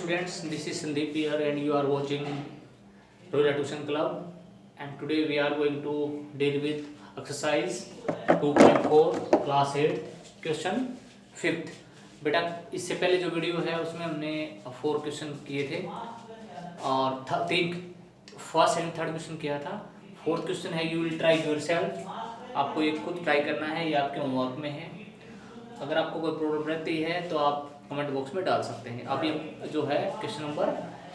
students, this is Sandeep here and you are watching Royal Tuition Club, and today we are going to deal with exercise 2.4 class 8 question 5th। बेटा इससे पहले जो video है उसमें हमने 4 question किए थे और फर्स्ट एंड थर्ड क्वेश्चन किया था। फोर्थ क्वेश्चन है यू विल ट्राई योरसेल्फ, आपको ये खुद ट्राई करना है, ये आपके होमवर्क में है। अगर आपको कोई प्रॉब्लम रहती है तो आप कमेंट बॉक्स में डाल सकते हैं। अब ये जो है क्वेश्चन नंबर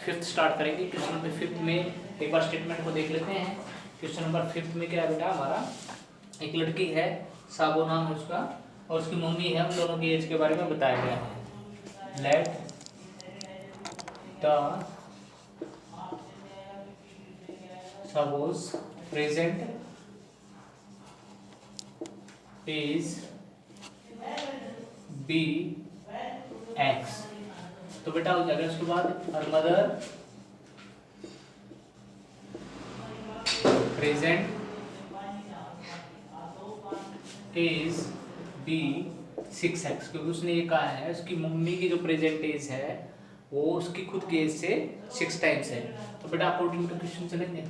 5th स्टार्ट करेंगे। क्वेश्चन नंबर 5th में एक बार स्टेटमेंट को देख लेते हैं। क्वेश्चन नंबर 5th में क्या है बेटा, हमारा एक लड़की है, साबो नाम है उसका, और उसकी मम्मी है। हम दोनों की एज के बारे में बताया गया है। Let the suppose present is be x. तो बेटा हो जाएगा उसके बाद her mother present is be 6x, क्योंकि उसने ये कहा है उसकी मम्मी की जो प्रेजेंट एज है वो उसकी खुद की एज से 6 टाइम्स है। तो बेटा अकॉर्डिंग टू क्वेश्चन चलेंगे।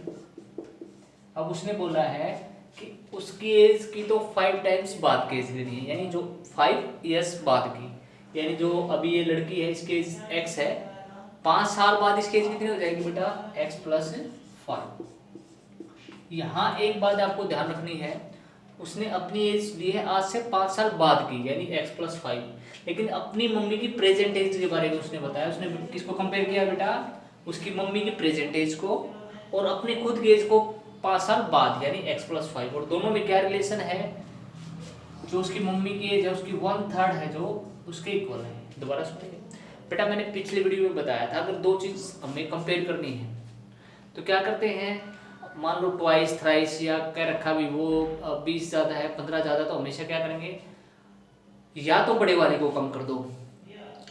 अब उसने बोला है कि उसकी एज की तो 5 टाइम्स बाद की एज लेनी है, यानी जो 5 इयर्स बाद की, यानी जो अभी ये लड़की है इसकी एज x है, 5 साल बाद इसकी एज कितनी हो जाएगी बेटा, x + 5। यहाँ एक बात आपको ध्यान रखनी है, उसने अपनी एज ली है आज से 5 साल बाद की, यानी x + 5, लेकिन अपनी मम्मी की प्रेजेंट एज के बारे में उसने बताया। उसने किसको कंपेयर किया बेटा, उसकी मम्मी की प्रेजेंट एज को और अपनी खुद की एज को 5 साल बाद, यानी x + 5। और दोनों में क्या रिलेशन है, जो उसकी मम्मी की एज है उसकी 1/3 है जो उसके इक्वल है। दोबारा सुनिए बेटा, मैंने पिछले वीडियो में बताया था अगर दो चीज हमें कंपेयर करनी है तो क्या करते हैं, मान लो ट्वाइस थ्राइस या कह रखा भी वो 20 ज़्यादा है 15 ज़्यादा, तो हमेशा क्या करेंगे, या तो बड़े वाले को कम कर दो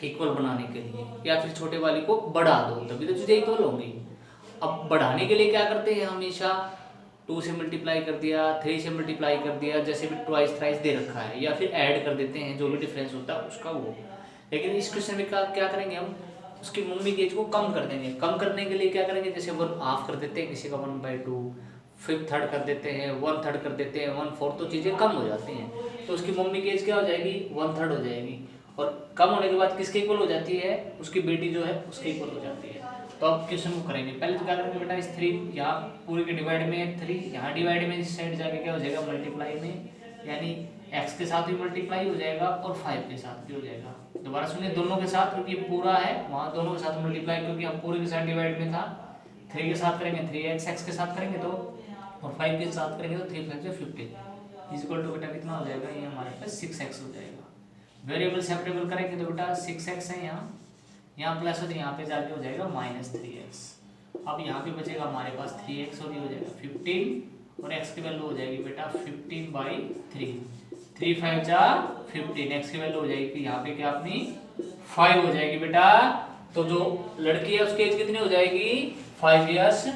इक्वल बनाने के लिए, या फिर छोटे वाले को बढ़ा दो, तभी तो चीज़ें इक्वल होंगी। अब बढ़ाने के लिए क्या करते हैं, हमेशा 2 से मल्टीप्लाई कर दिया, 3 से मल्टीप्लाई कर दिया, जैसे भी ट्वाइस थ्राइस दे रखा है, या फिर ऐड कर देते हैं, जो भी डिफरेंस होता है उसका वो। लेकिन इस क्वेश्चन में क्या करेंगे, हम उसकी मम्मी की एज को कम कर देंगे। कम करने के लिए क्या करेंगे, जैसे 1/2 कर देते हैं, किसी का 1/2, 5/3 कर देते हैं, 1/3 कर देते हैं, 1/4, तो चीज़ें कम हो जाती हैं। तो उसकी मम्मी की एज क्या हो जाएगी, 1/3 हो जाएगी। और कम होने के बाद किसके इक्वल हो जाती है, उसकी बेटी जो है उसके इक्वल हो जाती है। तो अब क्वेश्चन को करेंगे। पहले तो क्या करेंगे बेटा, इस 3 यहाँ पूरे के डिवाइड में 3, यहाँ डिवाइड में इस साइड जाके क्या हो जाएगा, मल्टीप्लाई में, यानी x के साथ भी मल्टीप्लाई हो जाएगा और 5 के साथ भी हो जाएगा। दोबारा सुनिए, दोनों के साथ, क्योंकि पूरा है वहाँ दोनों के साथ मल्टीप्लाई, क्योंकि हम पूरे के साथ डिवाइड में था। 3 के साथ करेंगे 3x के साथ करेंगे तो, और 5 के साथ करेंगे तो 3 5 15 इक्वल टू बेटा कितना हो जाएगा, ये हमारे पास 6x हो जाएगा। वेरिएबल सेपरेबल करेंगे तो बेटा 6x है, यहाँ प्लस हो, यहाँ पे जाके हो जाएगा -3x। अब यहाँ पे बचेगा हमारे पास 3x और ये हो जाएगा 15, और x की वैल्यू हो जाएगी बेटा 15/3, 3 5 जा 15, x की वैल्यू हो जाएगी यहाँ पे क्या अपनी 5 हो जाएगी बेटा। तो जो लड़की है उसकी एज कितनी हो जाएगी, 5 इयर्स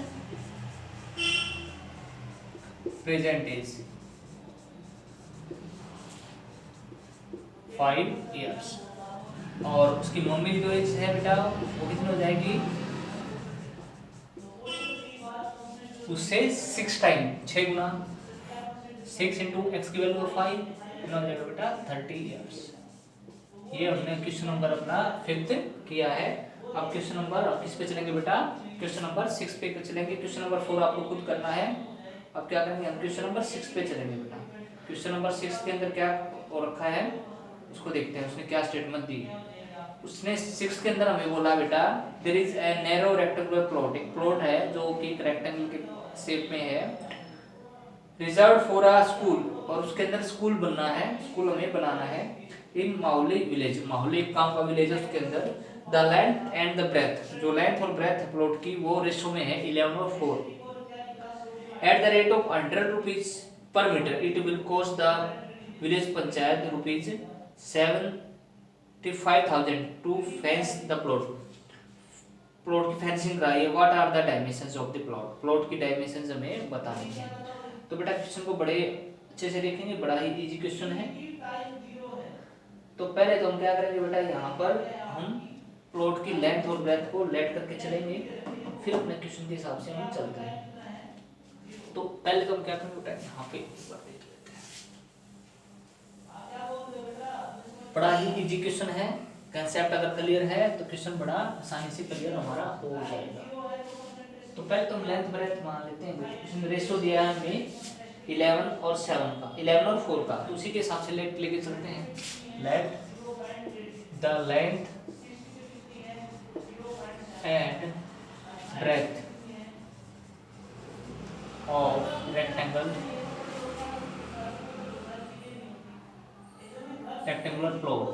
प्रेजेंट एज, 5 इयर्स। और उसकी मम्मी की जो एज है बेटा वो कितनी हो जाएगी, उससे 6 टाइम, 6 गुना 6 × x की वैल्यू 5, कितना हो जाएगा बेटा 30 इयर्स। ये हमने क्वेश्चन नंबर अपना 5th किया है। अब क्वेश्चन नंबर, अब किस पे चलेंगे बेटा, क्वेश्चन नंबर 6 पे चलेंगे। क्वेश्चन नंबर 4 आपको खुद करना है। अब क्या करेंगे, हम क्वेश्चन नंबर 6 पे चलेंगे बेटा। क्वेश्चन नंबर 6 के अंदर क्या हो रखा है उसको देखते हैं, उसने क्या स्टेटमेंट दी। उसने 6 के अंदर हमें बोला बेटा, there is a narrow rectangular plot, एक प्लॉट है जो कि एक रेक्टेंगल के शेप में है, रिजर्व फॉर अ स्कूल, और उसके अंदर स्कूल बनना है, स्कूल हमें बनाना है इन माहुली विलेज, माहुली एक गांव का विलेज है, उसके अंदर the length and the breadth, जो लेंथ और ब्रेथ है प्लॉट की वो रेशो में है 11:4। At the rate of 100 rupees per metre it will cost the village panchayat rupees 75,000 to fence the plot. Plot की फेंसिंग कराइए। What are the dimensions of the plot, plot की dimensions हमें बतानी है। तो बेटा क्वेश्चन को बड़े अच्छे से देखेंगे, बड़ा ही इजी क्वेश्चन है। तो पहले तो हम क्या करेंगे बेटा, यहाँ पर हम प्लॉट की लेंथ और ब्रेथ को लेट करके चलेंगे, फिर अपने क्वेश्चन के हिसाब से हम चलते हैं। तो पहले तो हम क्या करेंगे बेटा, यहाँ पे एक बार देख लेते हैं। बड़ा ही इजी क्वेश्चन है, कंसेप्ट अगर क्लियर है तो क्वेश्चन बड़ा आसानी से क्लियर हमारा हो जाएगा। तो पहले तो हम लेंथ ब्रेथ मान लेते हैं। क्वेश्चन रेशियो दिया है हमें 11 और 7 का, 11 और 4 का, तो उसी के हिसाब से लेट लेके चलते हैं। Let the length and breadth of rectangular plot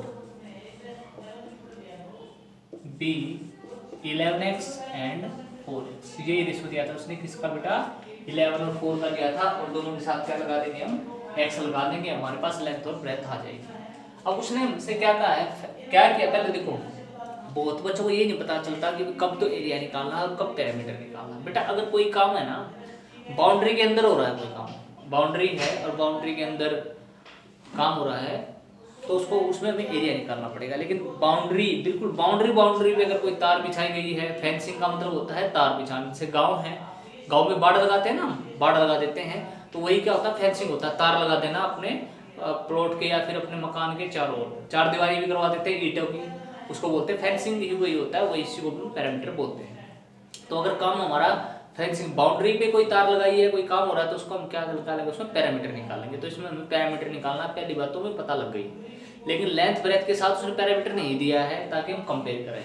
be 11x and 4x। ये रेशियो दिया था उसने किसका बेटा, 11 और 4 का दिया था, और दोनों के साथ क्या लगा देंगे हम, x लगा देंगे, हमारे पास लेंथ और ब्रेथ आ जाएगी। अब उसने हमसे क्या कहा है, क्या किया, पहले देखो बहुत बच्चों को ये नहीं पता चलता कि कब तो एरिया निकालना है और कब पैरामीटर निकालना है। बेटा अगर कोई काम है ना, बाउंड्री के अंदर हो रहा है कोई काम, बाउंड्री है और बाउंड्री के अंदर काम हो रहा है, तो उसको उसमें हमें एरिया निकालना पड़ेगा। लेकिन बाउंड्री, बिल्कुल बाउंड्री पे अगर कोई तार बिछाई गई है, फेंसिंग का मतलब होता है तार बिछाना। जैसे गांव है, गांव में बाड़ लगाते हैं ना, बाड़ लगा देते हैं, तो वही क्या होता है, फेंसिंग होता है, तार लगा देना अपने प्लॉट के या फिर अपने मकान के चारों ओर, चार दीवारी भी करवा देते हैं ईंटों की, उसको बोलते हैं फेंसिंग, ही वही होता है, वही इसी को पैरामीटर बोलते हैं। तो अगर काम हमारा फेंसिंग, बाउंड्री पे कोई तार लगाई है, कोई काम हो रहा है, तो उसको हम क्या निकालेंगे, उसमें पैरामीटर निकालेंगे। तो इसमें हमें पैरामीटर निकालना, पहली बात तो हमें पता लग गई। लेकिन लेंथ ब्रेथ के साथ उसने पैरामीटर नहीं दिया है ताकि हम कंपेयर करें,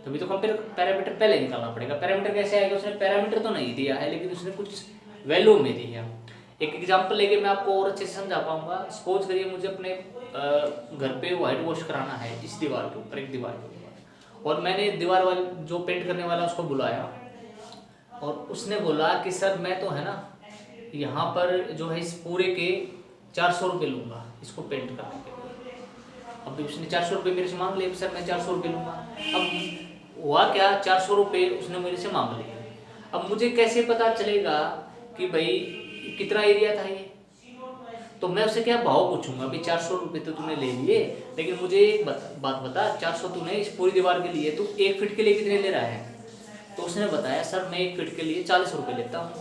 तभी तो कंपेयर पैरामीटर पहले निकालना पड़ेगा। पैरामीटर कैसे आएगा, उसने पैरामीटर तो नहीं दिया है लेकिन उसने कुछ वैल्यू में दी है। एक एग्जांपल लेके मैं आपको और अच्छे से समझा पाऊंगा। सपोज करिए मुझे अपने घर पे व्हाइट वॉश कराना है, इस दीवार के ऊपर, एक दीवार के ऊपर, और मैंने दीवार वाले जो पेंट करने वाला उसको बुलाया, और उसने बोला कि सर मैं तो है ना यहाँ पर जो है इस पूरे के 400 रुपये लूँगा इसको पेंट करने के। अब उसने 400 रुपये मेरे से मांग लिए, सर मैं 400 रुपये लूँगा। अब हुआ क्या, 400 रुपये उसने मेरे से मांग लिए। अब मुझे कैसे पता चलेगा कि भाई कितना एरिया था ये, तो मैं उससे क्या भाव पूछूंगा, भाई 400 रुपये तो तूने ले लिए, लेकिन मुझे एक बात बता, 400 तूने इस पूरी दीवार के लिए, तो 1 फीट के लिए कितने ले रहा है। तो उसने बताया सर मैं 1 फीट के लिए 40 रुपये लेता हूँ।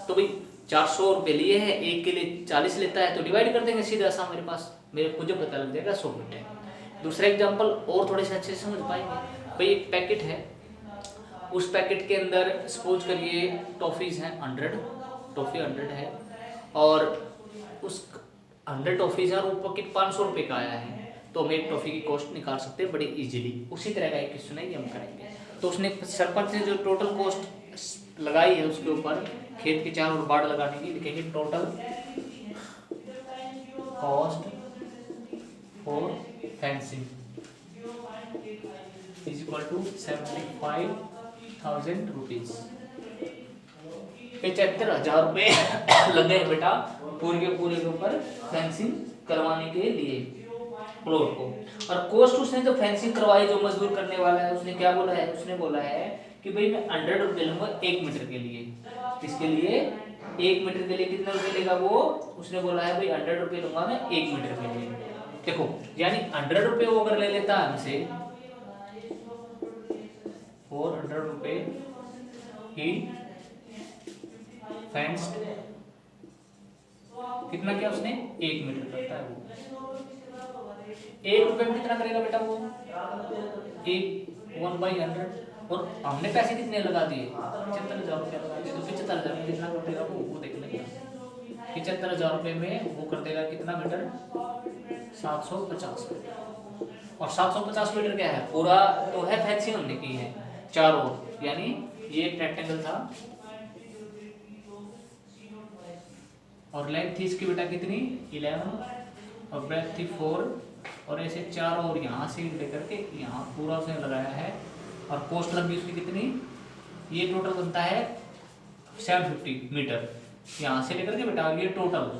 तो भाई 400 रुपये लिए हैं, एक के लिए 40 लेता है, तो डिवाइड कर देंगे सीधा सा, मेरे पास मुझे पता लग जाएगा 100 फीट है। दूसरा एग्जाम्पल और थोड़े से अच्छे से समझ पाएंगे। भाई एक पैकेट है, उस पैकेट के अंदर सपोज करिए टॉफीज हैं 100, टॉफी 100 है, और उस 100 टॉफीज है और वो पैकेट 500 रुपये का आया है, तो हम एक टॉफी की कॉस्ट निकाल सकते हैं बड़े इजीली। उसी तरह का एक क्वेश्चन है, ये हम करेंगे। तो उसने सरपंच ने जो टोटल कॉस्ट लगाई है उसके ऊपर, खेत के चारों ओर बाड़ लगाने की, लिखेंगे total cost for fencing is equal to 75,000 rupees. 75,000 रुपये लगे बेटा पूरे के ऊपर फेंसिंग करवाने के लिए प्लॉट को। और कॉस्ट उसने जो फेंसिंग करवाई, जो मजदूर करने वाला है, उसने क्या बोला है, उसने बोला है कि भाई मैं 100 रुपये लूंगा 1 मीटर के लिए। इसके लिए 1 मीटर के लिए कितना रुपये लेगा वो, उसने बोला है भाई 100 रुपये लूंगा मैं 1 मीटर के लिए। देखो यानी 100 रुपये वो अगर ले लेता है हमसे, 400 रुपये ही फेंस्ड, कितना क्या उसने 1 मीटर करता है वो। 1 रुपये में कितना करेगा बेटा वो, 1/100, और हमने पैसे कितने लगा दिए, 75,000 रुपये लगा दिए, तो 75,000 में कितना कर देगा वो देख लेंगे। 75,000 रुपये में वो कर देगा कितना मीटर, 750 मीटर। और 750 मीटर क्या है, पूरा तो है फेंसिंग हमने की है चारों ओर, यानी ये एक रेक्टेंगल था और लेंथ थी इसकी बेटा कितनी 11 और ब्रेथ थी 4, और ऐसे चारों ओर यहाँ से लेकर के यहाँ पूरा उसने लगाया है। और कोस्ट लंबी उसकी कितनी, ये टोटल बनता है 750 मीटर यहाँ से लेकर के बेटा, ये टोटल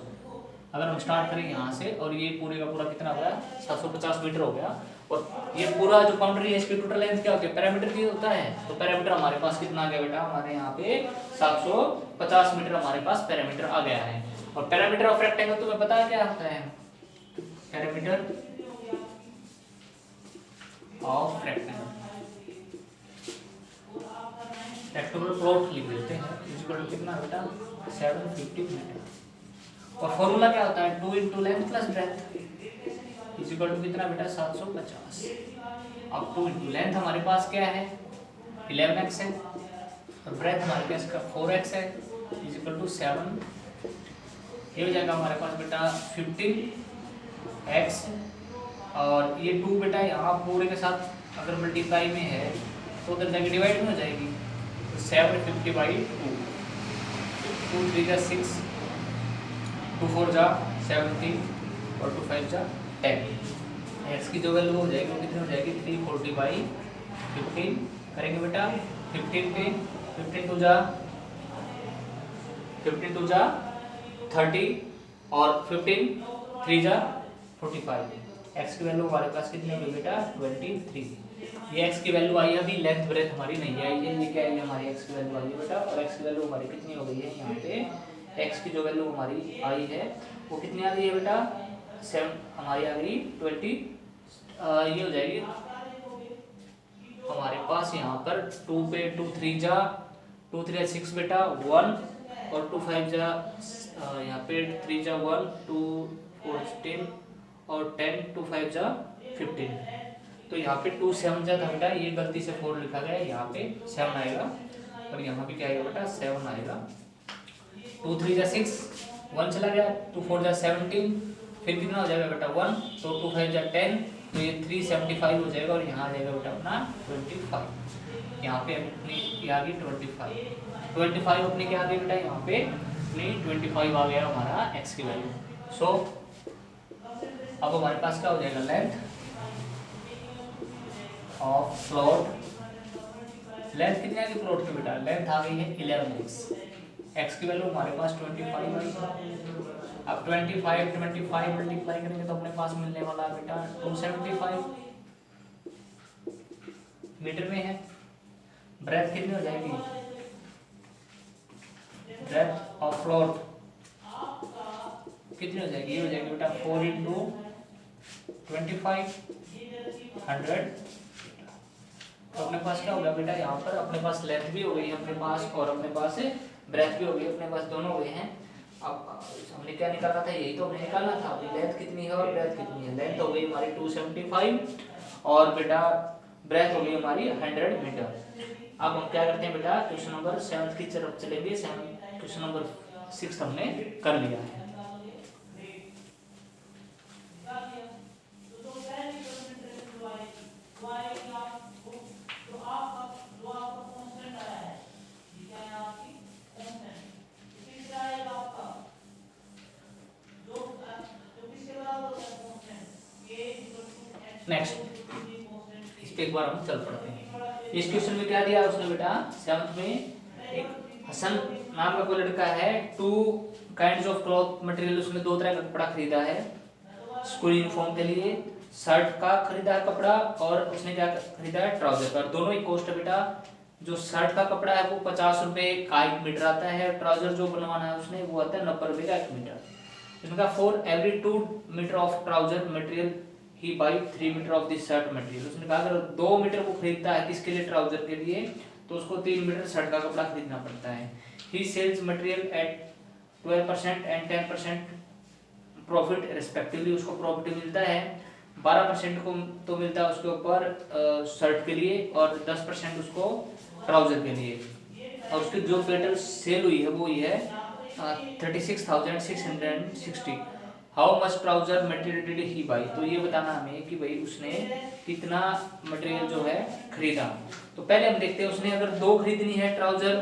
अगर हम स्टार्ट करें यहाँ से, और ये पूरे का पूरा कितना हो गया 750 मीटर हो गया। और ये पूरा जो बाउंड्री है इसकी टोटल लेंथ क्या होती है, पैरामीटर की होता है। तो पैरामीटर हमारे पास कितना आ गया बेटा, हमारे यहाँ पे 750 मीटर हमारे पास पैरामीटर आ गया है। और पैरामीटर ऑफ रेक्टेंगल तुम्हें पता है क्या होता है, parameter of rectangle simple plot लिख देते हैं। इक्वल टू कितना बेटा 750 मीटर। और फॉर्मूला क्या होता है 2 into length plus breadth equal to कितना बेटा 750। अब 2 इंटू लेंथ हमारे पास क्या है 11x है और ब्रेथ हमारे पास का 4x है इक्वल टू 7। ये हो जाएगा हमारे पास बेटा 15x और ये 2 बेटा यहाँ पूरे के साथ अगर मल्टीप्लाई में है तो उधर जाके डिवाइड में हो जाएगी। तो 750/2 2 3 जा 6 2 4 जा 17 और 2 5 जा 10। x की जो वैल्यू हो जाएगी वो कितनी हो जाएगी 340/15 करेंगे बेटा 15 पे 15 2 जा 30 और 15 3 जा 45। x की वैल्यू हमारे पास कितनी होगी बेटा 23। ये x की वैल्यू आई है, अभी लेंथ ब्रेथ हमारी नहीं आई है। ये क्या है हमारी x की वैल्यू आई है बेटा और x की वैल्यू हमारी कितनी हो गई है यहाँ पे x की जो वैल्यू हमारी आई है वो कितनी आ गई है बेटा 7 हमारी आ गई 20। ये हो जाएगी हमारे पास यहाँ पर 2 पे 2 3 जा 2 3 जा 6 बेटा 1 और 2 5 जा यहाँ पे 3 जा 1 2 4 10 और 10 2 5 जा 15। तो यहाँ पे 2 7 जा था बेटा, ये गलती से 4 लिखा गया है, यहाँ पे 7 आएगा और यहाँ पे क्या आएगा बेटा 7 आएगा। 2 3 जा 6 1 चला गया 2 4 जा 17 फिर कितना हो जाएगा बेटा 1 तो 2 5 जा 10 तो ये 375 हो जाएगा और यहाँ आ जाएगा बेटा अपना 25। यहाँ पे अपनी आ गई 25 अपने क्या आ गई बेटा यहाँ पे अपनी 25 आ गया हमारा x की वैल्यू। सो अब हमारे पास क्या हो जाएगा लेंथ ऑफ प्लॉट। लेंथ कितनी आ गई प्लॉट की बेटा लेंथ आ गई है 11x। x की वैल्यू हमारे पास 25 आई। अब 25 मल्टीप्लाई करेंगे तो अपने पास मिलने वाला है बेटा 275 मीटर में है। ब्रेथ कितनी हो जाएगी ब्रेथ ऑफ फ्लोट कितनी हो जाएगी ये हो जाएगी बेटा 4 इंटू 25 100। तो अपने पास क्या होगा बेटा यहाँ पर अपने पास लेंथ भी हो गई है अपने पास और अपने पास ब्रेथ भी हो गई अपने पास दोनों हो गए हैं। अब हमने क्या निकालना था यही तो हमने निकालना था। अभी लेंथ कितनी है और ब्रेथ कितनी है। लेंथ हो गई हमारी 275 और बेटा ब्रेथ हो गई हमारी 100 मीटर। अब हम क्या करते हैं बेटा क्वेश्चन नंबर 7 की तरफ चलेंगे। क्वेश्चन नंबर 6 हमने कर लिया है। नेक्स्ट इस पे एक बार हम चल पड़ते हैं। इस क्वेश्चन में क्या दिया उसने बेटा 7th में एक हसन नाम का कोई लड़का है 2 काइंड्स ऑफ क्लॉथ मटेरियल उसने 2 तरह का कपड़ा खरीदा है स्कूल यूनिफॉर्म के लिए। शर्ट का खरीदा है कपड़ा और उसने क्या खरीदा है ट्राउजर का। दोनों ही कॉस्ट है बेटा। जो शर्ट का कपड़ा है वो 50 रुपए का 1 मीटर आता है। ट्राउजर जो बनवाना है उसने वो आता है 90 रुपए का 1 मीटर। इनका for every 2 metre of trouser material he buy 3 metre of this shirt material. उसने कहा अगर 2 मीटर वो खरीदता है किसके लिए ट्राउजर के लिए तो उसको 3 मीटर शर्ट का कपड़ा खरीदना पड़ता है। He sells material at 12% and 10% profit respectively. उसको प्रॉफिट मिलता है 12% को तो मिलता है उसके ऊपर शर्ट के लिए और 10% उसको ट्राउजर के लिए। और उसकी जो टोटल सेल हुई है वो ये है 36,660। How much trouser material did he by. तो ये बताना हमें कि भाई उसने कितना मटेरियल जो है खरीदा। तो पहले हम देखते हैं उसने अगर 2 खरीदनी है ट्राउजर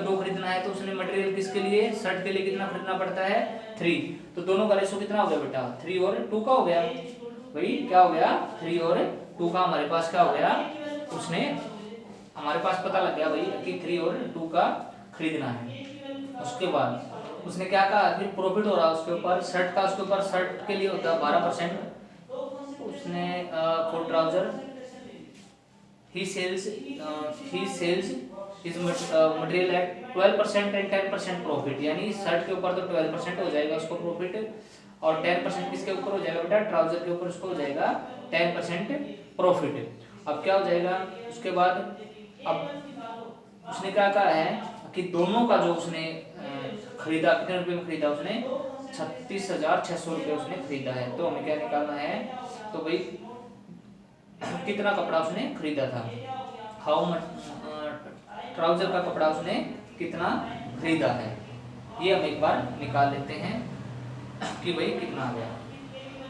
2 खरीदना है तो उसने मटेरियल किसके लिए शर्ट के लिए कितना खरीदना पड़ता है 3। तो दोनों का रेशो कितना हो गया बेटा 3 और 2 का हो गया। भाई क्या हो गया 3 और 2 का हमारे पास क्या हो गया उसने हमारे पास पता लग गया भाई कि 3 और 2 का खरीदना है। उसके बाद उसने क्या कहा फिर प्रॉफिट हो रहा है उसके ऊपर शर्ट का। उसके ऊपर शर्ट के लिए होता है 12%। उसने for trouser he sells his material at 12% and 10% profit. यानी शर्ट के ऊपर तो 12% हो जाएगा उसको प्रॉफिट और 10% किसके ऊपर हो जाएगा बेटा ट्राउजर के ऊपर उसको हो जाएगा 10% प्रॉफिट। अब क्या हो जाएगा उसके बाद अब उसने क्या कहा है कि दोनों का जो उसने खरीदा, कितने रुपए में खरीदा उसने, 36,600 रुपये उसने खरीदा है। तो हमें क्या निकालना है, तो भाई कितना कपड़ा उसने खरीदा था, हाउ मच ट्राउजर का कपड़ा उसने कितना खरीदा है, ये हम एक बार निकाल लेते हैं कि भाई कितना आ गया।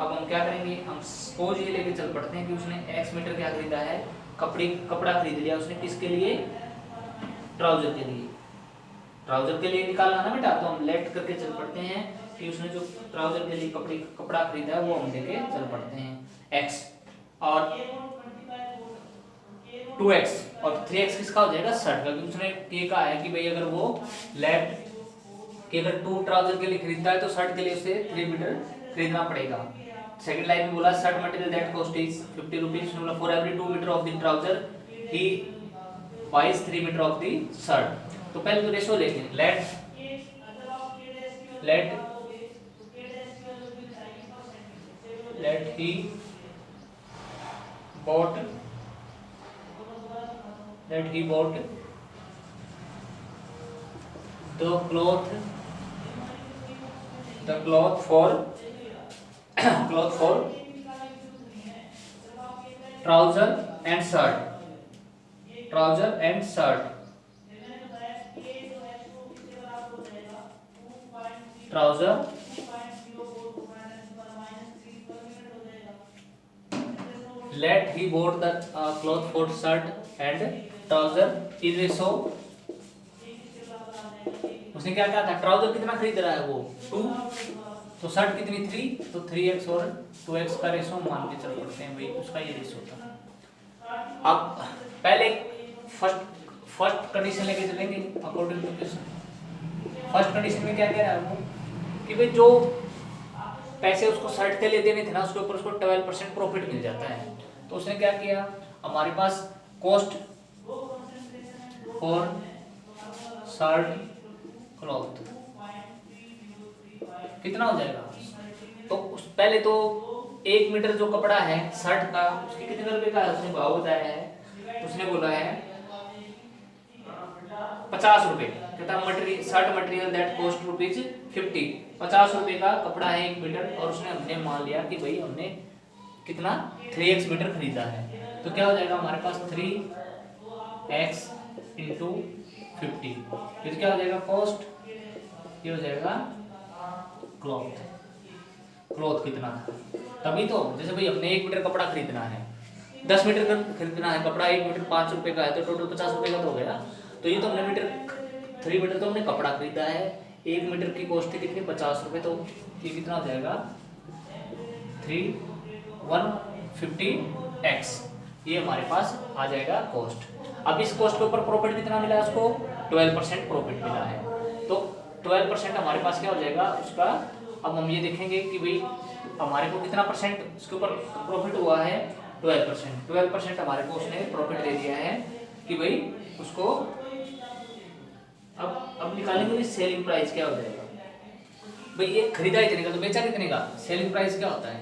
अब हम क्या करेंगे, हम सपोज ये लेके चल पड़ते हैं कि उसने एक्स मीटर क्या खरीदा है, कपड़ा खरीद लिया उसने, किसके लिए, ट्राउजर के लिए। ट्राउजर के लिए निकालना ना बेटा, तो हम लेट करके चल पड़ते हैं कि उसने जो ट्राउजर के लिए कपड़ा खरीदा है वो हम लेके चल पड़ते हैं x, और 2x और 3x किसका हो जाएगा, शर्ट का, क्योंकि उसने ये कहा है कि भाई अगर वो लेट कि अगर 2 ट्राउजर के लिए खरीदता है तो शर्ट के लिए उसे 3 मीटर खरीदना पड़ेगा। सेकंड लाइन में बोला shirt material that cost is 50 rupees, बोला for every 2 metre of the trouser he buys 3 metre of the shirt. तो पहले तो रेशो लेते हैं, late he bought the cloth for trouser and shirt, trouser let he bought the cloth for shirt and trouser is ratio, उसने क्या कहा था, trouser कितना खरीद रहा है वो 2, तो शर्ट कितनी 3, तो 3x और 2x का रेशो मान के चल पड़ते हैं भाई, उसका ये रेशो था। अब पहले फर्स्ट कंडीशन लेके चलेंगे according to question. First condition में क्या कह रहा है वो कि भाई जो पैसे उसको शर्ट के लिए देने थे ना, उसके ऊपर उसको 12% प्रॉफिट मिल जाता है। तो उसने क्या किया, हमारे पास कॉस्ट फॉर शर्ट क्लॉथ कितना हो जाएगा, तो उस पहले तो 1 मीटर जो कपड़ा है शर्ट का, उसके कितने रुपए का उसने भाव बताया है, उसने बोला है 50 रुपए, कहता material shirt material that cost rupees 50, 50 रुपए का कपड़ा है 1 मीटर, और उसने हमने मान लिया कि भाई हमने कितना 3x मीटर खरीदा है। तो क्या हो जाएगा हमारे पास 3x इंटू 50, फिर क्या हो जाएगा कॉस्ट, ये हो जाएगा क्लॉथ कितना था, तभी तो जैसे भाई हमने 1 मीटर कपड़ा खरीदना है, 10 मीटर खरीदना है कपड़ा, 1 मीटर 5 रुपए का है, तो टोटल 50 रुपए का तो हो गया। तो ये तो हमने 3 मीटर तो हमने कपड़ा खरीदा है, 1 मीटर की कॉस्ट कितनी 50 रुपए, तो ये कितना हो जाएगा 150x, ये हमारे पास आ जाएगा कॉस्ट। अब इस कॉस्ट के ऊपर प्रॉफिट कितना मिला है उसको, 12% प्रॉफिट मिला है, तो 12% हमारे पास क्या हो जाएगा उसका। अब हम ये देखेंगे कि भाई हमारे को कितना परसेंट उसके ऊपर प्रॉफिट हुआ है, 12% हमारे को उसने प्रॉफिट दे दिया है कि भाई उसको। अब निकालेंगे भाई सेलिंग प्राइस क्या हो जाएगा, भाई ये खरीदा इतने का तो बेचा कितने का, सेलिंग प्राइस क्या होता है,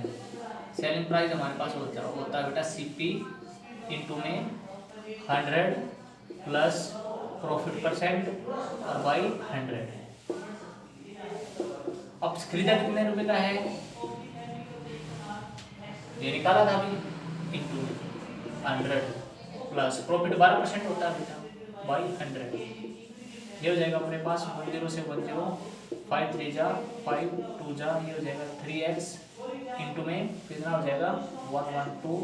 सेलिंग प्राइस हमारे पास होता है बेटा CP इंटू में 100 प्लस प्रॉफिट परसेंट और बाई 100। अब खरीदा कितने रुपए का है ये निकाला था अभी, इंटू 100 प्लस प्रॉफिट 12% होता है बेटा बाई 100, ये हो जाएगा अपने पास 10 से 10, 5 3 जा 5 2 जा, ये हो जाएगा 3x इंटू में कितना हो जाएगा 112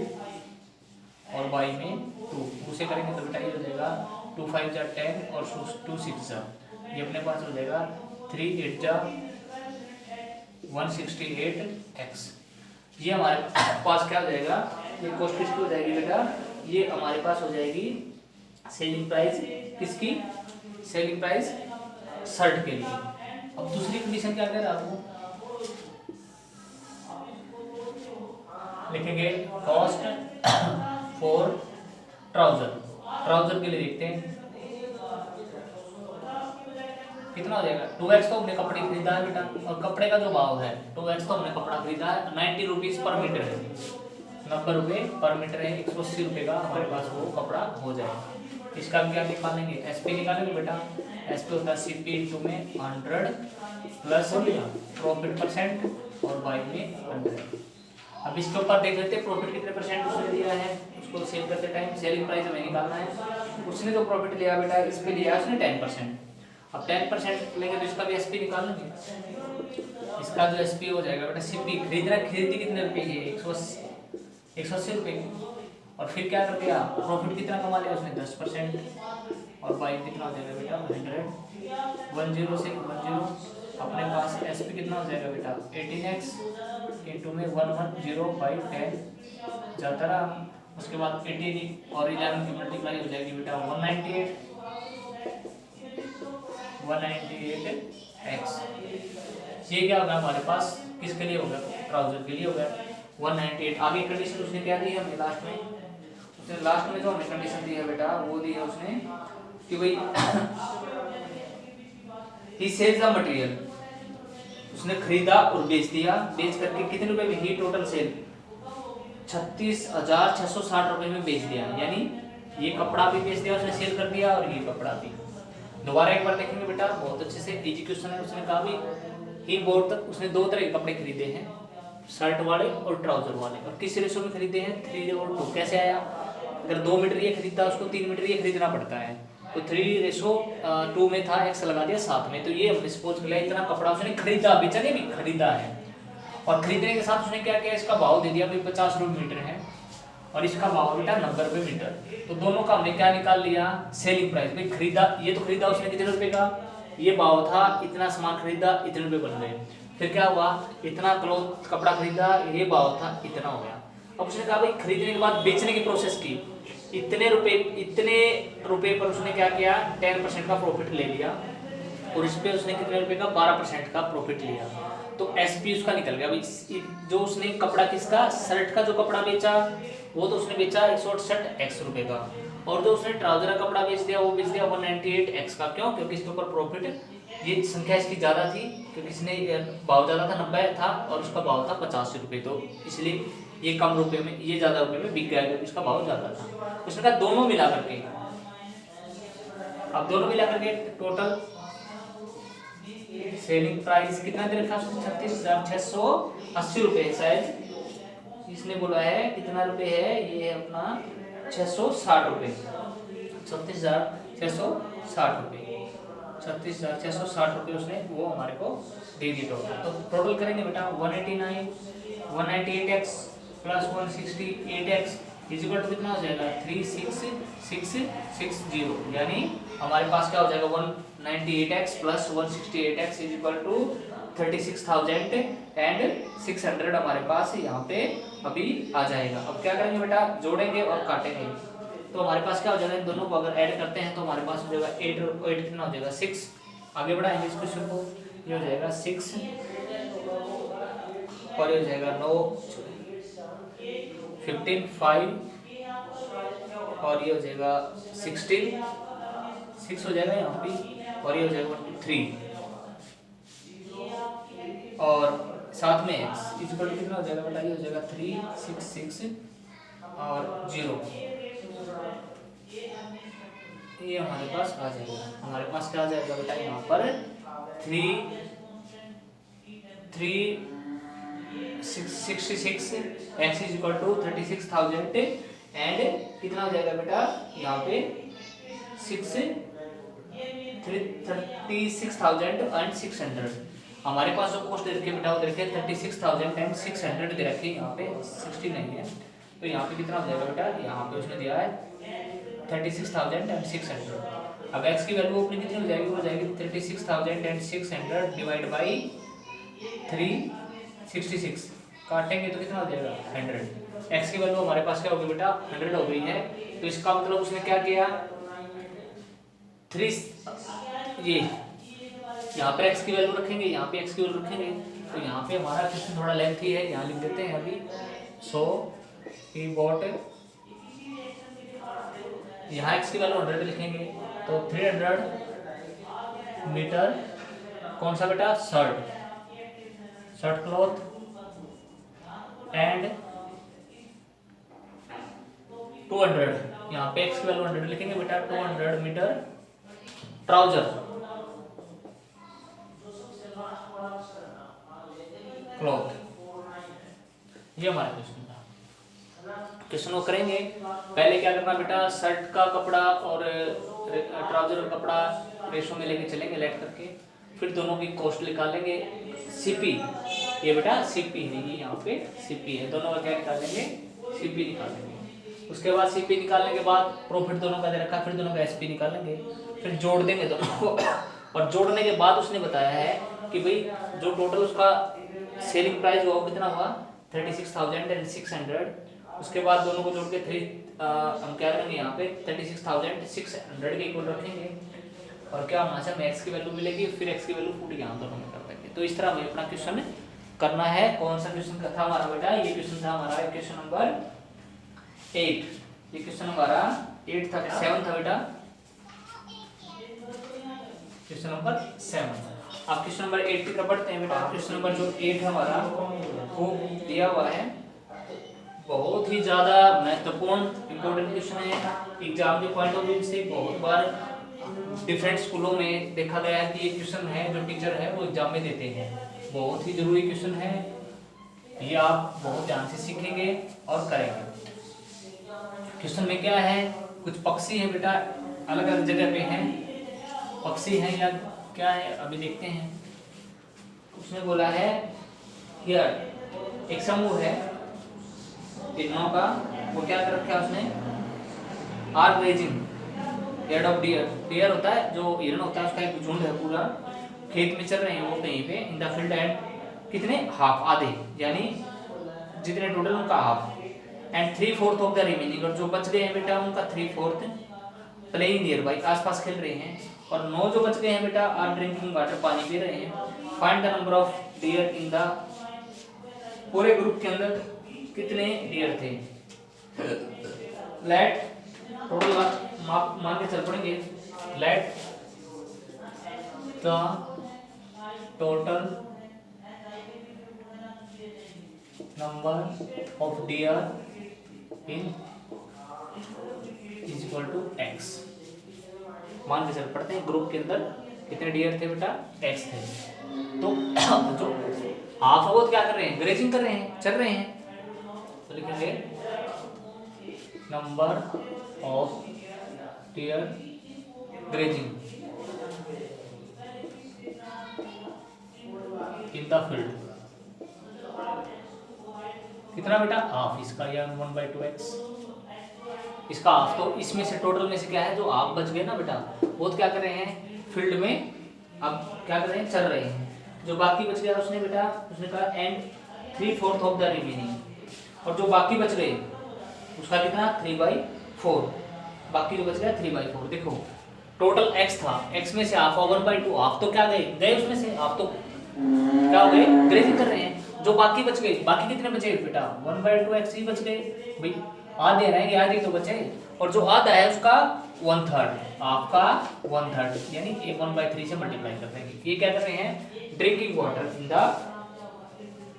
और बाई में 2, उसे करेंगे तो बेटा ये हो जाएगा 2 5 जा 10 और 2 6 जा, ये अपने पास हो जाएगा 3 8 जा 168x। ये हमारे पास क्या हो जाएगा, ये कॉस्ट किसकी हो जाएगी बेटा, ये हमारे पास हो जाएगी सेलिंग प्राइस किसकी, सेलिंग प्राइस शर्ट के लिए। अब दूसरी कंडीशन क्या कह रहा है आपको, लिखेंगे कॉस्ट फॉर ट्राउजर के लिए देखते हैं कितना हो जाएगा, 2x तो हमने कपड़े खरीदा है बेटा, और कपड़े का जो भाव है 2x तो हमने कपड़ा खरीदा है 90 रुपीज पर मीटर है, 90 रुपये पर मीटर है, 180 रुपये का हमारे पास वो कपड़ा हो जाएगा। इसका क्या निकालेंगे, एसपी निकालेंगे बेटा। एसपी होता है सीपी इंटू में 100 प्लस प्रॉफिट परसेंट और बाई में 100। अब इसके ऊपर देख लेते हैं प्रॉफिट कितने परसेंट उसने दिया है, उसको सेल करते टाइम सेलिंग प्राइस हमें निकालना है। उसने जो प्रॉफिट लिया बेटा इस पे लिया उसने 10%। अब 10% लेंगे तो इसका भी एसपी निकाल लेंगे। इसका जो एसपी हो जाएगा बेटा सीपी खरीदी कितने रुपए की है, 180 रुपए। और फिर क्या कर दिया, प्रॉफिट कितना कमा लिया उसने 10%। और बाई कितना हो जाएगा बेटा 100 10 से 10 अपने पास एसपी कितना हो जाएगा बेटा 18x इंटू में 110/10 जाता रहा। उसके बाद 18 और 11 की मल्टीप्लाई हो जाएगी बेटा 198x। ये क्या होगा हमारे पास, किसके लिए होगा, ट्राउजर के लिए होगा 198। आगे कंडीशन उसने क्या दी है हमें लास्ट में, उसने लास्ट में जो हमें कंडीशन दी है बेटा वो दी है उसने कि भाई ही सेल्स द मटेरियल, उसने खरीदा और बेच दिया, बेच करके कितने रुपए में ही टोटल सेल 36,660 रुपए में बेच दिया। यानी ये कपड़ा भी बेच दिया उसने, सेल कर दिया, और ये कपड़ा भी। दोबारा एक बार देखेंगे बेटा बहुत अच्छे से, इजी क्वेश्चन है। उसने कहा भी ही बोर्ड तक उसने दो तरह के कपड़े खरीदे हैं, शर्ट वाले और ट्राउजर वाले, और किस रेशो में खरीदे हैं 3:2। कैसे आया, अगर 2 मीटर ये खरीदता उसको 3 मीटर ये खरीदना पड़ता है, तो 3:2 में था, एक्स लगा दिया 7 में। तो ये हमने सपोज कर लिया इतना कपड़ा उसने खरीदा, बेचने भी खरीदा है। और खरीदने के साथ उसने क्या किया, इसका भाव दे दिया भाई 50 रुपये मीटर है, और इसका भाव बेटा 90 रुपये मीटर। तो दोनों का हमने क्या निकाल लिया, सेलिंग प्राइस। भाई खरीदा, ये तो खरीदा उसने कितने रुपए का, ये भाव था, इतना सामान खरीदा, इतने रुपए बन गए। फिर क्या हुआ, इतना क्लॉथ कपड़ा खरीदा, ये भाव था, इतना हो गया। अब उसने कहा भाई खरीदने के बाद बेचने की प्रोसेस की, इतने रुपए पर उसने क्या किया 10% का प्रॉफिट ले लिया, और इस पे उसने कितने रुपए का 12% का प्रॉफिट लिया। तो एसपी उसका निकल गया भाई। जो उसने कपड़ा किसका, शर्ट का जो कपड़ा बेचा वो तो उसने बेचा 168x रुपए का, और जो उसने ट्राउजर का कपड़ा बेच दिया वो बेच दिया 198x का। क्यों, क्योंकि इसके ऊपर प्रॉफिट, ये संख्या इसकी ज्यादा थी क्योंकि इसने भाव ज्यादा था 90 था और उसका भाव था 85 रुपए, तो इसलिए ये कम रुपए में, ये ज्यादा रुपए में बिक गया क्योंकि इसका भाव ज्यादा था। उसने कहा दोनों मिला करके, अब दोनों मिला करके टोटल सेलिंग प्राइस कितना दे रखा, 36,680 रुपए। शायद इसने बोला है कितना रुपए है, ये है अपना 660 रुपए, 36,660 रुपए, 36,660 रुपए उसने वो हमारे को दे दी टोटल। तो टोटल करेंगे बेटा 198x plus 168x is equal to कितना हो जाएगा 36,660। यानी हमारे पास क्या हो जाएगा 198x plus 168x is equal to 36,600 हमारे पास यहाँ पे अभी आ जाएगा। अब क्या करेंगे बेटा, जोड़ेंगे और काटेंगे। तो हमारे पास क्या हो जाएगा, इन दोनों को अगर ऐड करते हैं तो हमारे पास हो जाएगा 8 कितना हो जाएगा 6। आगे बढ़ाएंगे इस क्वेश्चन को, ये हो जाएगा 6 और ये हो जाएगा 9 15 5 और ये हो जाएगा 16 6 हो जाएगा यहाँ पे, और ये हो जाएगा 3 और साथ में x इक्वल टू कितना हो जाएगा बेटा, ये हो जाएगा 3 6 6 और 0। ये हमारे पास आ जाएगा, हमारे पास क्या आ जाएगा बेटा यहाँ पर 366 x is equal to 36,000 and कितना हो जाएगा बेटा यहाँ पे 36,600। हमारे पास जो कॉस्ट दे रखी है बेटा वो दे रखी है 36,600 दे रखी है, यहाँ पे 60 नहीं है, तो यहाँ पे कितना हो जाएगा बेटा, यहाँ पे उसने दिया है 36,600। अब x की वैल्यू अपनी कितनी हो जाएगी, वो हो जाएगी 36,600 डिवाइड बाई 366, काटेंगे तो कितना हो जाएगा 100। x की वैल्यू हमारे पास क्या होगी बेटा 100 हो गई है, तो इसका मतलब उसने क्या किया 3 ये यहाँ पे x की वैल्यू रखेंगे, यहाँ पे x की वैल्यू रखेंगे, तो यहाँ पे हमारा क्वेश्चन थोड़ा लेंथी है, यहाँ लिख देते हैं अभी। सो ही बॉट, यहाँ x की वैल्यू 100 लिखेंगे तो 300 मीटर कौन सा बेटा शर्ट क्लॉथ एंड 200 यहाँ पे x की वैल्यू 100 लिखेंगे बेटा, 200 मीटर ट्राउजर क्लॉथ। ये हमारा क्वेश्चन था। क्वेश्चन को करेंगे, पहले क्या करना बेटा, शर्ट का कपड़ा और ट्राउजर का कपड़ा रेशो में लेके चलेंगे लेट करके, फिर दोनों की कॉस्ट निकालेंगे। सीपी, ये बेटा सीपी है, ये यहाँ पे सीपी है, दोनों का क्या निकालेंगे, सीपी निकालेंगे। उसके बाद सीपी निकालने के बाद प्रॉफिट दोनों का दे रखा, फिर दोनों का एसपी निकालेंगे, फिर जोड़ देंगे दोनों को। और जोड़ने के बाद उसने बताया है कि भाई जो टोटल उसका सेलिंग प्राइस हुआ वो कितना हुआ, 36,600। उसके बाद दोनों को जोड़ के हम क्या करेंगे यहाँ पे 36,600 के इक्वल रखेंगे, और क्या होना चाहिए, एक्स की वैल्यू मिलेगी, फिर एक्स की वैल्यू पुट यहाँ दोनों में कर देंगे। तो इस तरह हमें अपना क्वेश्चन करना है। कौन सा क्वेश्चन था हमारा बेटा, ये क्वेश्चन था हमारा क्वेश्चन नंबर 8। ये क्वेश्चन हमारा 8 था, 7 था बेटा, क्वेश्चन नंबर 7। अब क्वेश्चन नंबर 8 की तरफ बढ़ते हैं बेटा। क्वेश्चन नंबर जो 8 हमारा वो दिया हुआ है, बहुत ही ज्यादा महत्वपूर्ण इंपॉर्टेंट क्वेश्चन है। एग्जाम के पॉइंट ऑफ व्यू से बहुत बार डिफरेंट स्कूलों में देखा गया है कि ये क्वेश्चन है जो टीचर है वो एग्जाम में देते हैं। बहुत ही जरूरी क्वेश्चन है, ये आप बहुत ध्यान से सीखेंगे और करेंगे। क्वेश्चन में क्या है, कुछ पक्षी है बेटा, अलग अलग जगह पे हैं, पक्षी हैं या क्या है अभी देखते हैं। उसने बोला है हियर, एक समूह है हिरणों का, वो क्या कर रखा है उसने, are grazing herd of deer. Deer होता है जो हिरण होता है, उसका एक झुंड है पूरा, खेत में चल रहे हैं वो कहीं पे, इन द फील्ड एंड कितने, हाफ, आधे, यानी जितने टोटल उनका half, and 3/4 of the remaining, और जो बच गए हैं बेटा उनका 3/4 प्लेइंग नियर बाई, आसपास खेल रहे हैं, और 9 जो बच गए हैं बेटा आर ड्रिंकिंग वाटर, पानी पी रहे हैं। Find the number of deer in the, पूरे ग्रुप के अंदर कितने डियर थे। लेट टोटल मान के चल पड़ेंगे, let the total number of deer in is equal to x. मान के चल पड़ते हैं ग्रुप के अंदर कितने डियर थे बेटा, एक्स थे। तो जो हाफ वो क्या कर रहे हैं, ग्रेजिंग कर रहे हैं, चल रहे हैं, तो लिखेंगे number of dear grazing in the field, कितना बेटा, हाफ इसका, या 1/2x इसका हाफ। तो इसमें से टोटल में से क्या है, जो हाफ बच गए ना बेटा, वो क्या कर रहे हैं फील्ड में, अब क्या कर रहे हैं, चल रहे हैं। जो बाकी बच गया उसने बेटा, उसने कहा एंड 3/4 ऑफ द रिमेनिंग, और जो बाकी बच गए उसका कितना, 3/4, बाकी जो बच गया 3/4। देखो टोटल x था, x में से हाफ, 1/2, हाफ तो क्या गए उसमें से, हाफ तो क्या हो गए, ग्रेजिंग कर रहे हैं। जो बाकी बच गए, बाकी कितने बचे बेटा, 1/2x ही बच गए भाई, आधे रहेंगे, आधे तो बचे, और जो आधा है उसका 1/3, आपका 1/3, यानी 1/3 से मल्टीप्लाई कर देंगे। ये क्या कर रहे हैं, drinking water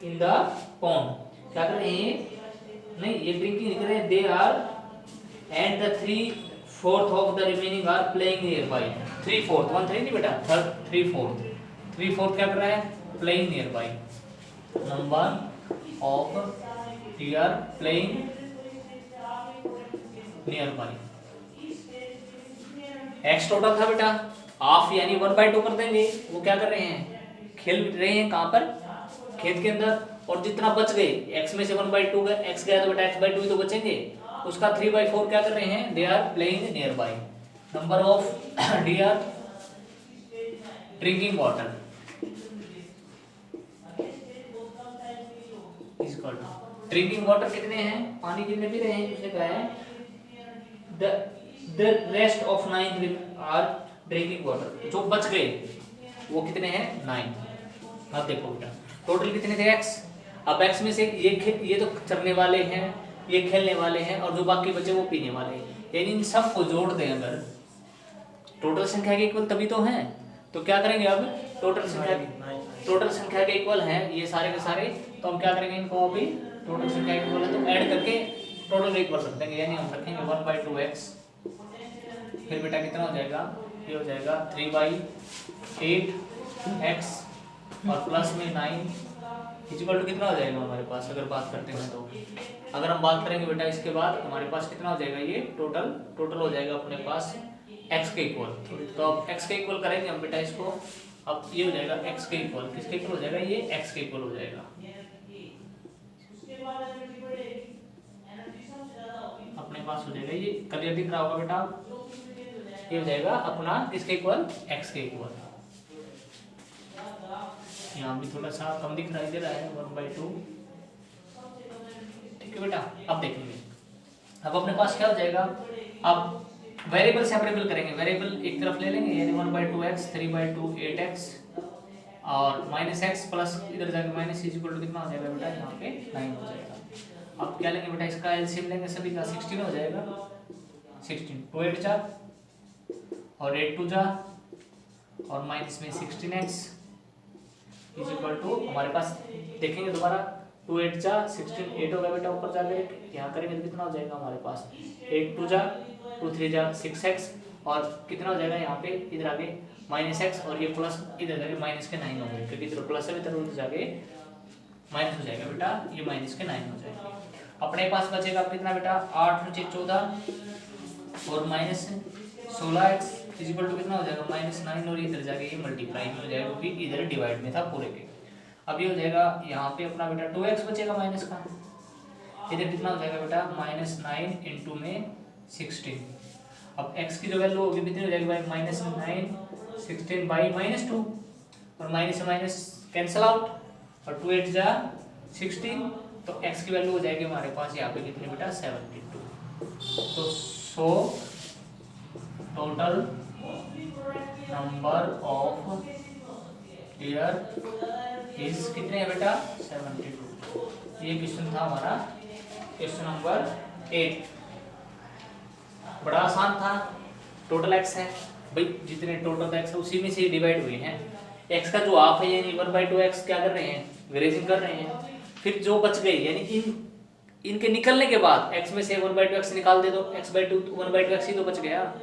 in the pond, क्या कर रहे हैं, नहीं ये ड्रिंकिंग लिख रहे हैं, they are and the 3/4 of the remaining are playing nearby. 3/4, 1/3 नहीं बेटा, 3/4 क्या कर रहा है, playing nearby. Number of deer playing nearby, x total था बेटा, हाफ यानी 1/2 कर देंगे। वो क्या कर रहे हैं, खेल रहे हैं कहां पर, खेत के अंदर, और जितना बच गए x में से 1/2 गए, x गया तो बेटा x/2 ही तो बचेंगे, उसका 3/4 क्या कर रहे हैं, they are playing nearby. Number of deer drinking water is equal to, drinking water कितने हैं, पानी कितने पी रहे हैं, उसने कहा है the rest of 9 are drinking water, जो बच गए वो कितने हैं, 9। अब देखो बेटा टोटल कितने थे x, अब x में से ये तो चरने वाले हैं, ये खेलने वाले हैं, और जो बाकी बचे वो पीने वाले हैं, यानी इन सब को जोड़ दें अगर, टोटल संख्या के इक्वल तभी तो हैं। तो क्या करेंगे अब, टोटल संख्या के इक्वल हैं ये सारे के सारे, तो हम क्या करेंगे इनको, अभी टोटल संख्या के इक्वल है तो ऐड करके टोटल एक बार रख देंगे, यानी हम रखेंगे 1/2x, फिर बेटा कितना हो जाएगा, ये हो जाएगा 3/8x और प्लस में 9 इक्वल टू कितना हो जाएगा हमारे पास, अगर बात करते हैं तो अगर हम बात करेंगे बेटा इसके बाद हमारे पास कितना हो जाएगा, ये टोटल हो जाएगा अपने पास x के इक्वल। तो अब x के इक्वल करेंगे हम बेटा इसको, अब ये हो जाएगा x के इक्वल, किसके इक्वल हो जाएगा, ये x के इक्वल हो जाएगा। अपने पास हो जाएगा, ये क्लियर दिख रहा होगा बेटा, ये हो जाएगा अपना किसके इक्वल, x के इक्वल। यहाँ भी थोड़ा सा कम दिखाई दे रहा है 1/2, ठीक है बेटा। अब देखेंगे, अब अपने पास क्या हो जाएगा, अब वेरिएबल सेपरेबल करेंगे, वेरिएबल एक तरफ ले लेंगे, यानी 1/2x 3/2 8x और -x प्लस इधर जाके माइनस इक्वल टू कितना हो जाएगा बेटा, यहाँ पे 9 हो जाएगा। अब क्या लेंगे बेटा, इसका एलसीएम लेंगे सभी का, 16 हो जाएगा, 16 2 8 जा और 8 2 जा और माइनस में 16x इज इक्वल टू हमारे पास देखेंगे दोबारा 2 8 जा 16 8 होगा बेटा, ऊपर जाके यहाँ करेंगे तो कितना हो जाएगा हमारे पास 8 2 जा 2 3 जा 6x और कितना हो जाएगा यहाँ पे इधर आगे -x और ये प्लस इधर जाके माइनस के 9 हो गए, क्योंकि इधर प्लस है इधर उधर जाके माइनस हो जाएगा बेटा, ये माइनस के 9 हो जाएंगे। अपने पास बचेगा कितना बेटा, 8 × 14 और -16x इज इक्वल टू कितना हो जाएगा -9 और इधर जाके ये मल्टीप्लाई हो जाएगा क्योंकि इधर डिवाइड में था पूरे के। अब ये हो जाएगा यहाँ पे अपना बेटा 2x बचेगा माइनस का, इधर कितना हो जाएगा बेटा -9 इंटू में 16। अब x की जो वैल्यू होगी कितनी हो जाएगी भाई, -9 16 बाई -2 और माइनस से माइनस कैंसिल आउट और 2 8 जा 16, तो x की वैल्यू हो जाएगी हमारे पास यहाँ पे कितनी बेटा 72। तो so total number of year is कितने है बेटा 72। ये क्वेश्चन था हमारा क्वेश्चन नंबर 8, बड़ा आसान था। टोटल x है भाई, जितने टोटल x है उसी में से डिवाइड हुए हैं, x का जो हाफ है यानी 1/2x क्या कर रहे हैं, ग्रेजिंग कर रहे हैं। फिर जो बच गई यानी इनके निकलने के बाद x में से 1/2x निकाल दे दो, x/2 1/2x ही तो बच गया।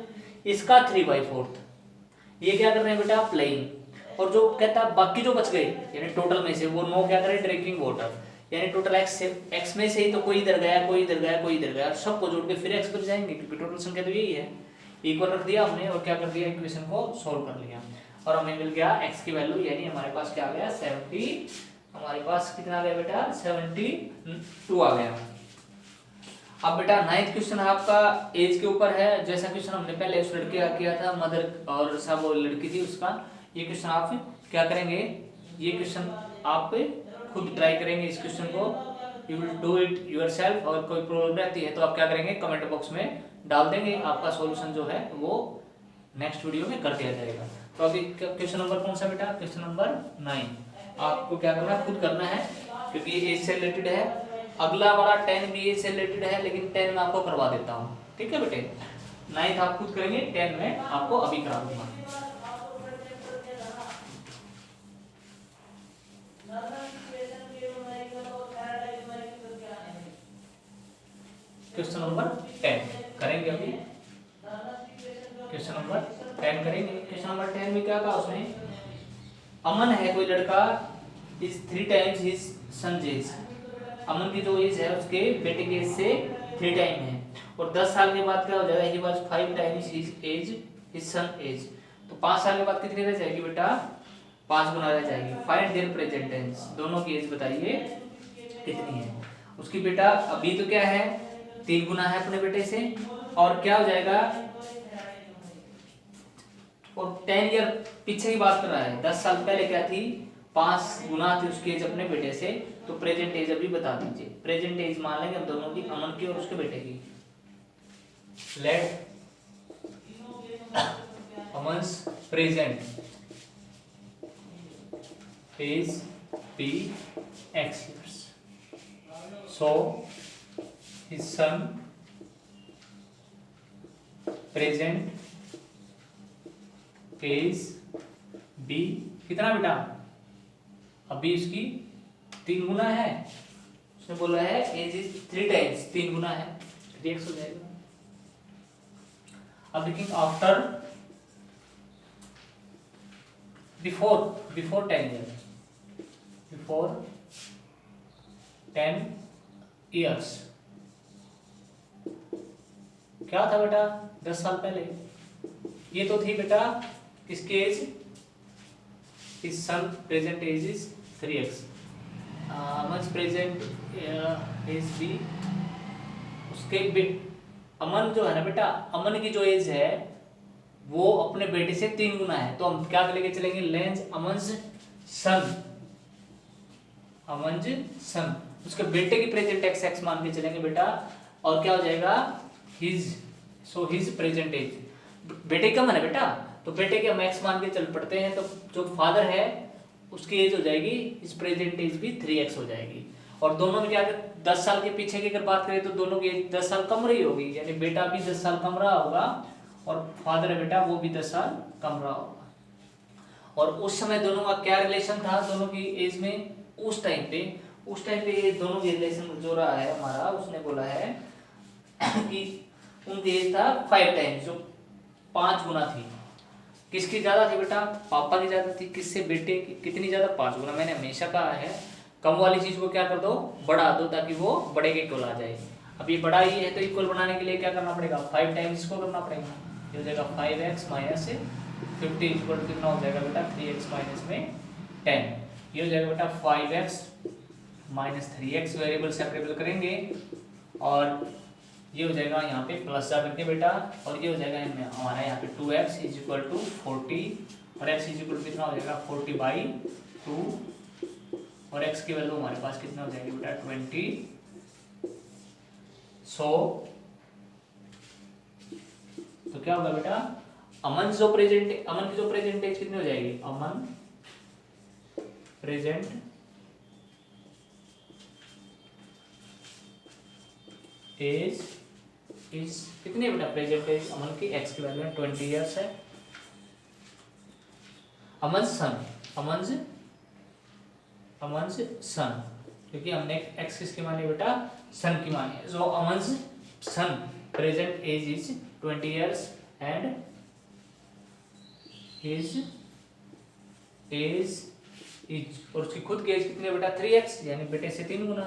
इसका 3/4 ये क्या कर रहे हैं बेटा प्लेइंग, और जो कहता है बाकी जो बच गए यानी टोटल में से वो 9 क्या करे ड्रिंकिंग वाटर, यानी टोटल x में से ही तो कोई इधर गया कोई इधर गया कोई इधर गया, सबको जोड़ के फिर x बच जाएंगे क्योंकि टोटल संख्या तो यही है। इक्वल रख दिया हमने और क्या कर दिया इक्वेशन को सोल्व कर लिया और हमें मिल गया x की वैल्यू, यानी हमारे पास क्या आ गया 70, हमारे पास कितना आ गया बेटा 72 आ गया। अब बेटा 9th क्वेश्चन आपका एज के ऊपर है, जैसा क्वेश्चन हमने पहले उस लड़के का किया था मदर और सब वो लड़की थी उसका, ये क्वेश्चन आप क्या करेंगे, ये क्वेश्चन आप खुद ट्राई करेंगे इस क्वेश्चन को, you will do it yourself. और कोई प्रॉब्लम रहती है तो आप क्या करेंगे कमेंट बॉक्स में डाल देंगे, आपका सॉल्यूशन जो है वो नेक्स्ट वीडियो में कर दिया जाएगा। तो अभी क्वेश्चन नंबर कौन सा बेटा, क्वेश्चन नंबर 9 आपको क्या करना है खुद करना है क्योंकि ये एज से रिलेटेड है। अगला वाला 10 भी एज से रिलेटेड है लेकिन 10 में आपको करवा देता हूँ, ठीक है बेटे। 9th आप खुद करेंगे, 10 में आपको अभी करा दूंगा। क्वेश्चन नंबर 10 करेंगे अभी, क्वेश्चन नंबर 10 करेंगे। क्वेश्चन नंबर 10 में क्या कहा उसने, अमन है कोई लड़का is 3 times his son age, Aman की जो एज है उसके बेटे के एज से 3 टाइम है और 10 साल के बाद क्या हो जाएगा, he was 5 times his age his son age, तो 5 साल के बाद कितनी रह जाएगी बेटा 5 गुना रह जाएगी। फाइंड देयर प्रेजेंट टेंस, दोनों की एज बताइए कितनी है। उसकी बेटा अभी तो क्या है 3 गुना है अपने बेटे से और क्या हो जाएगा, और 10 ईयर पीछे की बात कर रहा है, 10 साल पहले क्या थी 5 गुना थी उसकी एज अपने बेटे से, तो प्रेजेंट एज अभी बता दीजिए। प्रेजेंट एज मान लेंगे हम दोनों की, अमन की और उसके बेटे की। Let Aman's present age be x years, so his son present age be कितना बेटा, अभी इसकी 3 गुना है, उसने बोला है एज इज 3 टाइम्स 3 गुना है 3x हो जाएगा। अब देखिए after before 10 year, before 10 years क्या था बेटा, 10 साल पहले। ये तो थी बेटा किसकी एज, इस son present age is 3x, Aman present age भी उसके अमन जो है ना बेटा, अमन की जो एज है वो अपने बेटे से 3 गुना है, तो हम क्या लेके चलेंगे, लेंस अमन्स सन, अमंज सन, उसके बेटे की प्रेजेंट एक्स मान के चलेंगे बेटा, और क्या हो जाएगा his, so his present age, बेटे कम है ना बेटा, तो बेटे के हम एक्स मान के चल पड़ते हैं, तो जो फादर है उसकी एज हो जाएगी, इस प्रेजेंट एज भी 3x हो जाएगी। और दोनों में क्या, 10 साल के पीछे की अगर बात करें तो दोनों की एज 10 साल कम रही होगी, यानी बेटा भी 10 साल कम रहा होगा और फादर है बेटा वो भी 10 साल कम रहा होगा। और उस समय दोनों का क्या रिलेशन था दोनों की एज में, उस टाइम पे ये दोनों के रिलेशन जो रहा है हमारा, उसने बोला है कि उनकी एज था 5 टाइम्स, जो 5 गुना थी। किसकी ज्यादा थी बेटा, पापा की ज्यादा थी, किससे, बेटे की। कितनी ज्यादा, 5 गुना। मैंने हमेशा कहा है कम वाली चीज को क्या कर दो, बढ़ा दो, ताकि वो बड़े के इक्वल आ जाए। अब ये बड़ा ही है तो इक्वल बनाने के लिए क्या करना पड़ेगा, 5 टाइम्स इसको करना पड़ेगा। ये हो जाएगा 5x माइनस 50 इक्वल कितना हो जाएगा बेटा, 3x माइनस में 10। ये हो जाएगा बेटा 5x minus 3x, variable separable करेंगे और ये हो जाएगा यहाँ पे प्लस जा करके बेटा, और ये हो जाएगा हमारा यहाँ पे 2x इज इक्वल टू 40 और x इज इक्वल टू कितना हो जाएगा 40/2 और x की वैल्यू हमारे पास कितना हो जाएगी बेटा 20। सो तो क्या होगा बेटा, अमन की जो प्रेजेंट एज कितनी हो जाएगी, अमन प्रेजेंट एज इज कितनी है बेटा, प्रेजेंट एज अमन की x की वैल्यू 20 इयर्स है। अमन सन, क्योंकि हमने x किसकी मानी बेटा, सन की मानी है। So Aman son present age is 20 years and his age is, और उसकी खुद की एज कितनी है बेटा 3x, यानी बेटे से 3 गुना,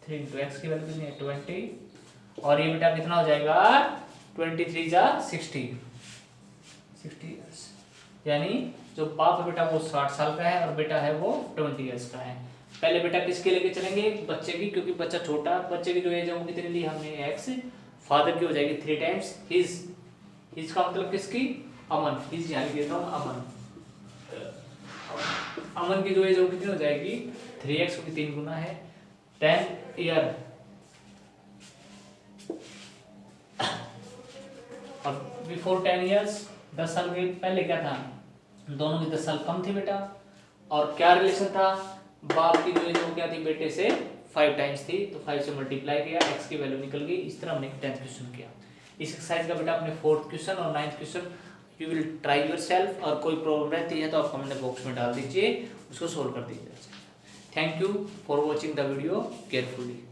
3 into x की वैल्यू कितनी है 20, और ये बेटा कितना हो जाएगा 23 जा 60 इयर्स, यानी जो बाप है बेटा वो 60 साल का है और बेटा है वो 20 इयर्स का है। पहले बेटा किसके लेके चलेंगे, बच्चे की, क्योंकि बच्चा छोटा, बच्चे की जो एज है वो कितनी ली हमने x, फादर की हो जाएगी 3 टाइम्स हिज का मतलब किसकी, अमन, हिज यहाँ लिख देता हूँ अमन की जो एज वो कितनी हो जाएगी 3x, क्योंकि 3 गुना है 10 ईयर। और बिफोर 10 ईयर्स, 10 साल के पहले क्या था, दोनों की 10 साल कम थी बेटा, और क्या रिलेशन था, बाप की जो एज वो क्या थी बेटे से 5 टाइम्स थी, तो 5 से मल्टीप्लाई किया, x की वैल्यू निकल गई। इस तरह हमने 10th क्वेश्चन किया। इस एक्सरसाइज का बेटा अपने 4th क्वेश्चन और 9th question you will try yourself, और कोई प्रॉब्लम रहती है तो आप कमेंट बॉक्स में डाल दीजिए, उसको सोल्व कर दीजिए। Thank you for watching the video carefully.